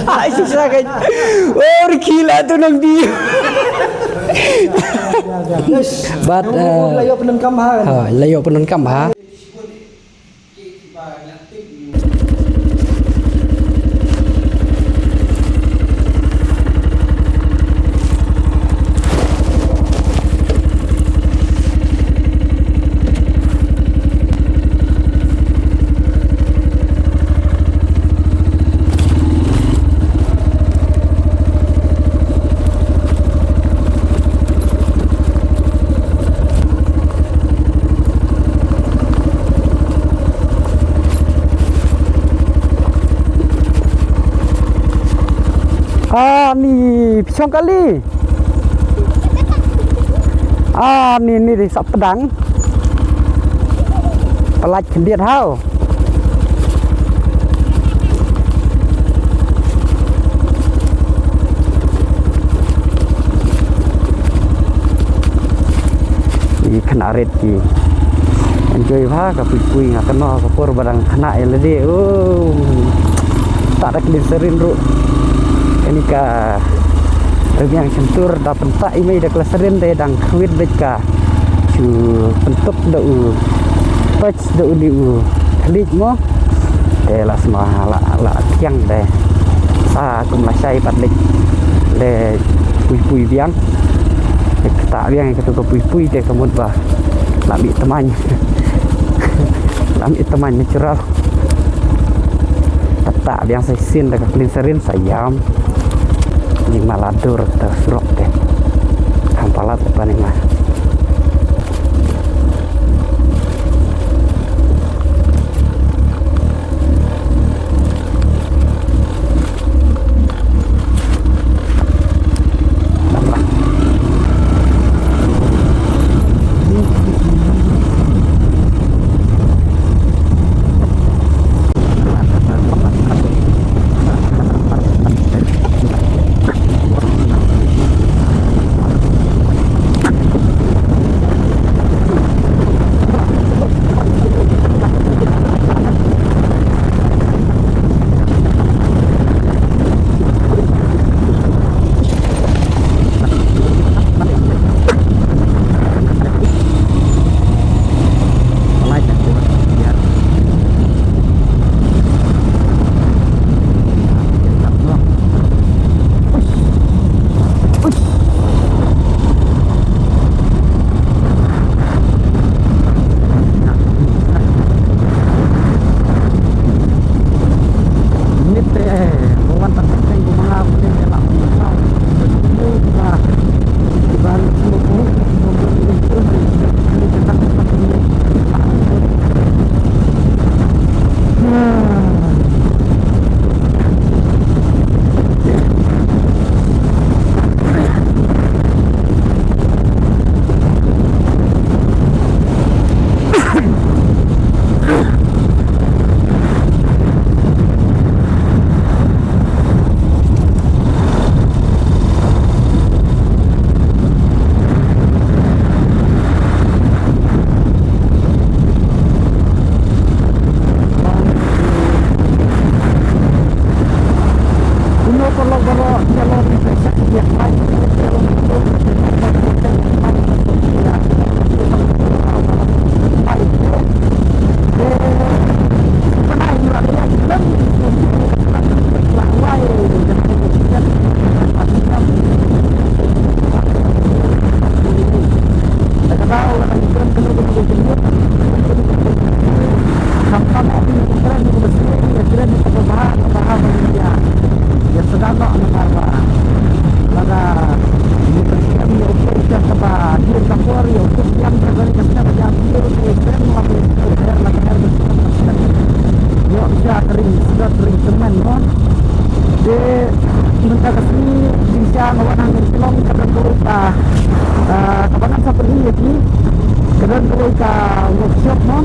Susah kan. Oh, gila tuh nang dia. But layo penun kamha kan. layo penun kamha. Ni pisang kali. Ni di sap pedang. Pelaj kendiat hau. Ini kena red ki. Enjoy bah kapui ngak kena kapur barang kena LD. Oh. Tak ada glycerin ru. Ini ka yang sentur da pentak imei da glycerin de dang kwit beka. Cu bentuk da patch da di klik mo. Lah semua la tiang de. Sa kum la sai pat lik de pui biang. Tak biang kata pui de kemud bah. La bi teman. La bi teman natural. Tak biang sai sin da glycerin sayam. Ini maladur terserok deh kampalat apa nih mah kapangan seperti ini kemudian kalau kita workshop mo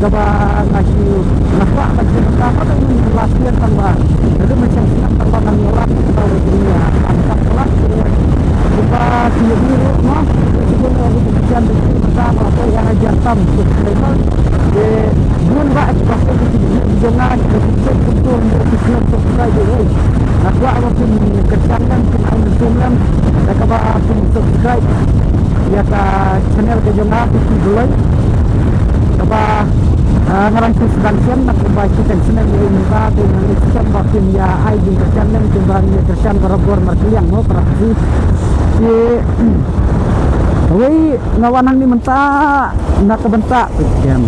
coba ngasih nafak bagi apa tuh latihan tambah jadi macam tambah orang atau dunia angkat kelas kita siap dulu mo sebelum kita bikin bersama atau yang ajar tam level de bun ba pasti di jangan betul betul untuk kita dulu aku kuat pun kesangan pun alhamdulillah mereka pun subscribe ya ka channel ke jonga pun dulai kaba ngarang sedang sian nak baca channel ini ba dengan sistem bakin ya ai di channel timbang ya kersan korobor markliang mo praksi si wei ngawanang ni menta nak kebentak jam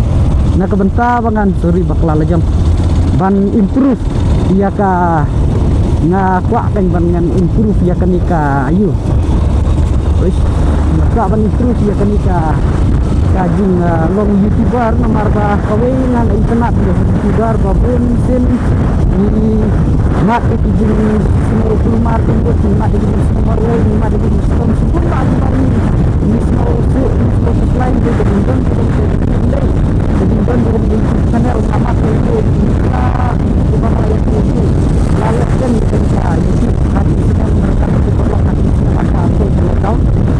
nak kebentak bangan sorry bakla jam ban improve dia ka kuat kan ban improve ya kanika ayu wis maka ban improve ya kanika kajing long youtuber nomor ba kawai ngan internet youtuber babun sin ni mat itu jing semua kulmar tunggu mat itu semua lain mat itu semua semua ini semua selain itu dan jadi channel sama itu kita beberapa yang itu lalu kan kita YouTube hati sedang mereka berkolok hati sama apa kalau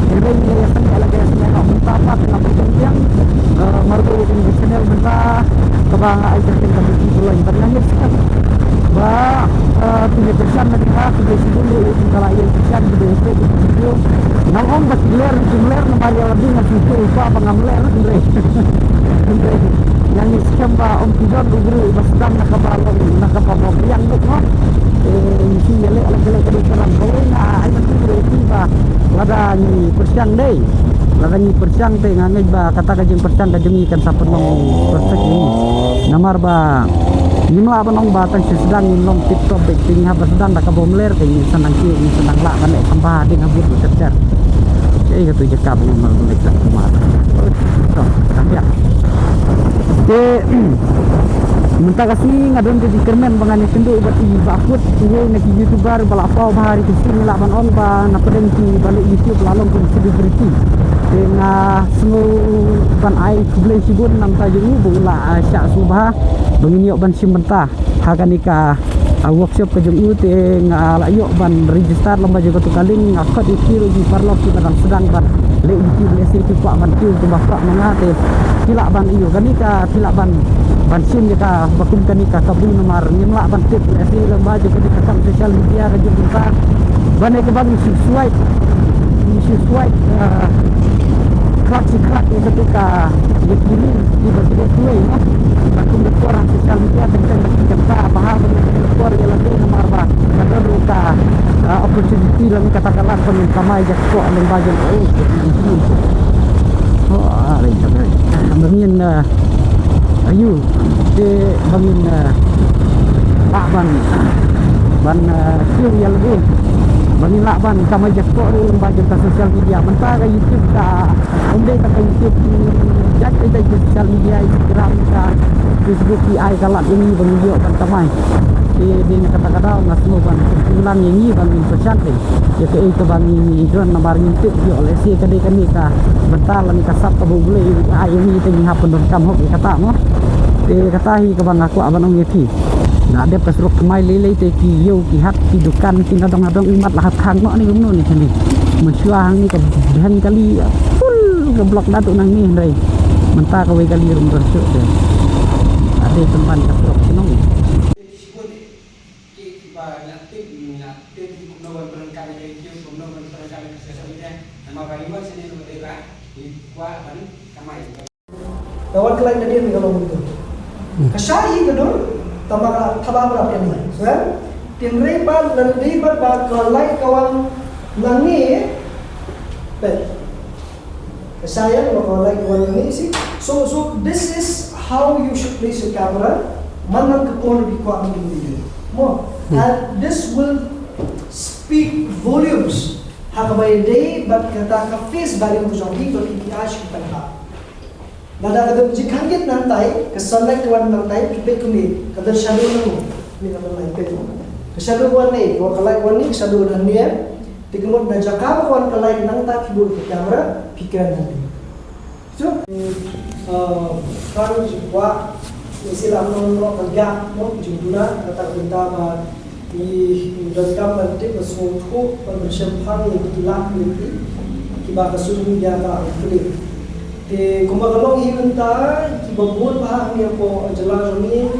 jadi ini yang saya lagi saya utama kenapa yang margo di channel mereka kebang aja kita dulu yang bernyanyi ba punya pesan lagi kita dulu kalau yang pesan video nang om bas jumler nomor yang lebih ngasih apa pengamler yang iskamba om tidur dulu bas dan nakabalong yang no isi yele ala kele karam kawina ay itu ba lada ni persiang deh lada ni persiang teh ngangai ba kata kajeng persiang kajeng ikan sapenong persek ini namar ba nimla banong batang sedang nong tiktok baking ha sedang da kabomler kay senang ki senang la kan tambah ding habut tercer eh katu jekap nomor mereka kumar to tambah de minta kasih ngadon di kermen bangan sendu bati bakut tuwe nak youtuber balapau bahari kesini laban on ba na pedeng ki balik YouTube lalong pun selebriti dengan semua ban ai kublai sibun nam tajungu bula syak subha bangin yok ban simbenta hakanika workshop ke jung ut layok ban register lomba juga tu kaling akot ikir di parlok kita sedang ban le YouTube le sir pak ban tu bapak mangate tilak ban iyo kanika tilak ban sim kita bakum kanika kabul nomor nimla ban tip le sir lomba juga di kakam sosial media ke jung kita ban ke bang sesuai krak ketika ini di berbagai tuai no bakum orang sosial media tentang kita bahas keluar jalan ini nomor apa ada luka opportunity lang katakanlah pemintamai jakko ang bagian ada jaga bangin ayu de bangin ban kiu yang lebih bangin lakban kamai jakko ang bagian sosial media mentah ke YouTube ka onde ka YouTube jak kita sosial media Instagram ka Facebook AI kalat ini bangin yo kan kamai di kata-kata nggak semua ban ulang yang ini ban pesan deh ya ke itu ban ini drone nomor YouTube yo oleh si kade kami ka bentar lagi kasap ke bule ayo ini tinggi hapun don kam hok kata mo kata hi ke bang aku abanong yeti nah ada pesruk kemai lele te ki yo ki hat ki dukan ki ngadong imat lahat hang no ni gumno ni sini mensuang ni ke bahan kali full geblok datuk nang ni ndai mentah kowe kali rum tersuk deh ada teman kasruk senong kawan kelain dia ni kalau begitu kasai kedul tambah berapa ni kan tinrebat dan ribat bak kelai kawan nangi bet kasai kalau kawan ini sih so this is how you should place your camera manang kepon di kuat ni video mo and this will speak volumes hakabai day but kata ka face value mo jongi to ki ash ki tanha nada kada jikangit nantai ke select one nantai pipe kuni kada shadow nang ni kada lai pe ke shadow one ni ko kalai one ni shadow nan ni tikmot na jakam one kalai nang ta kibul ke kamera pikiran nanti so kan jwa istilah non kerja no jumlah kata kita ba di dakam nanti bersuatu bersempang yang hilang nanti kiba kasuri dia ka kulit te kumbakalong hinta kibabul pa ni ko jalan ni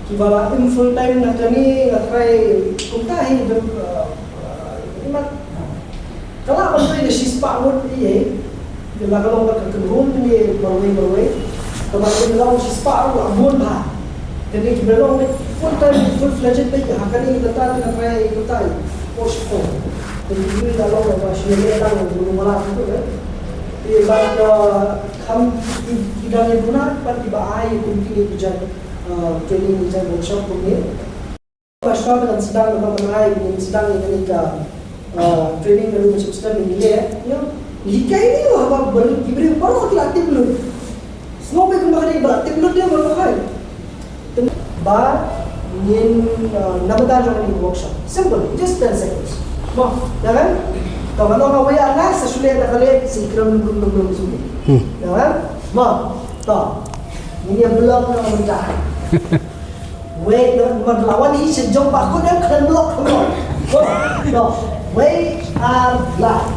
Kiba in full time na kani try kumtahi imat kala man tayo si spawod iye kila kalong pagkakulhon ni marway kapag nilaw si spawod amon ba kani kibalong full time full fledged tayo hakani tatan na try kumtahi post ko kani nilaw na siya lang lumala ko iba kam idang guna pat iba ay kunti ko diyan training sa workshop ko ni pastor dan sedang mengenai ini sedang ini ka training baru macam sedang ini ya jika ini apa beri baru aktif dulu semua baik kembali beraktif dulu dia baru hai ba ingin namadar dalam ini workshop simple just 10 seconds mau ya kan kalau orang awak anak sesuai nak kali sikram belum sudah ya kan mau tak ini yang belum nak mendah Wait, lawan ni sejauh aku dah kena block semua. No, we are live.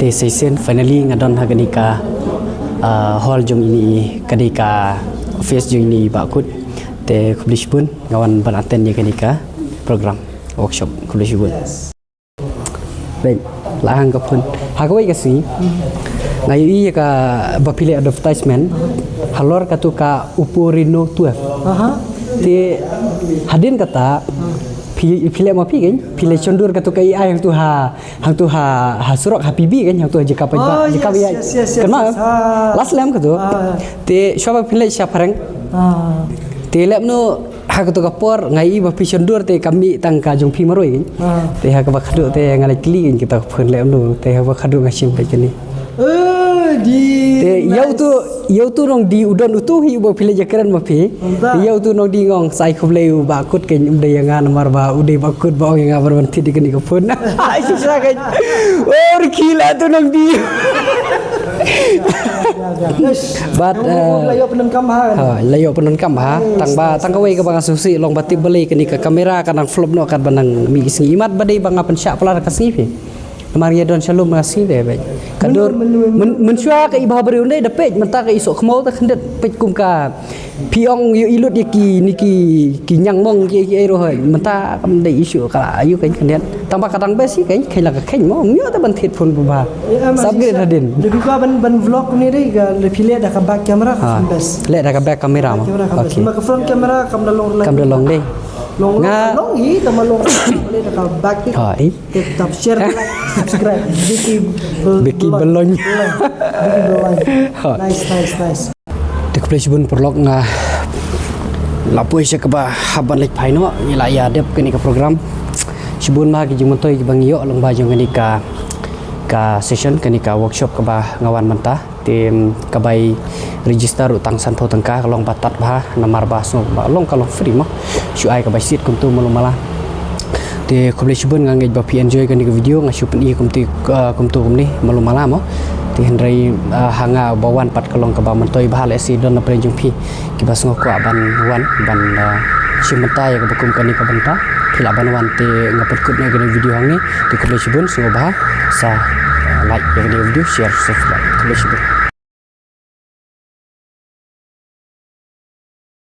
Te session finally ngadon haganika hall jong ini kadika office jong ini bakut te publish pun ngawan ban attend ni kadika program workshop publish pun. Baik, lahang kapun. Hagawai kasi ngayon ka bapili advertisement halor katu ka upurino 12 te hadin kata pile ma pi kan pile condur katu ka ai hang tu ha surok ha pibi kan hang tu jika pa jika ya kenal last lam katu te shoba pile sya parang te lem no ha katu ka por ngai ba pi condur te kami tang ka jong pi maroi kan te ha ka ba khadu te ngalai kli kan kita phun lem no te ha ba khadu ngasim pa kini di yau tu nong di udon utuh ibu pilih jakaran mapi yau tu nong di ngong sai kubleu bakut ke udah yang namar ba udah bakut ba yang ngabar berhenti di kini kepun susah kan oh gila tu nong di but layo penengkam ha layo penengkam ha tang kawai ke bang susi long bati beli kini ke kamera kadang flop no kad banang mi singi imat badai bang apen syak pelar kasngi Maria don shalom masih deh baik. Kadur mensua ke ibah beri undai dapat mentah ke isok kemau tak hendak pej kum ka piong yu ilut yaki niki nyang mong ki rohai mentah kam dai isu kala ayu kan kendian tambah kadang besi kan kaila ka khen mo mio ta ban thet phone ba sabgre hadin lebih ka ban vlog ni dei ga lebih le da ka back camera bes le da ka back camera mo okey ma ka front camera kam dalong dei long hi tama long boleh da ka back ti tetap share like subscribe Biki belon nice Dek play subun perlok nga lapoi sya keba haban lek paino ila ya dep kini ka program subun ma ki jumotoi ki bangio long ba jong kini ka session kini ka workshop keba ngawan mentah tim kabai register utang sanpo tengka long batat ba namar ba so ba long kalong free mo syu ai ka basit kuntu malumala te publish bun ngangej ba pi enjoy kan video nga syupen i kumti kumni malumala mo te hendrai hanga bawan pat kalong ka ba mentoi bahal esi don na prejung pi kibas ngoko ban wan ban simentai ka bukum kan ka banta pila ban wan te ngapet kut na video hang ni te publish bun so ba sa like ya video share subscribe publish bun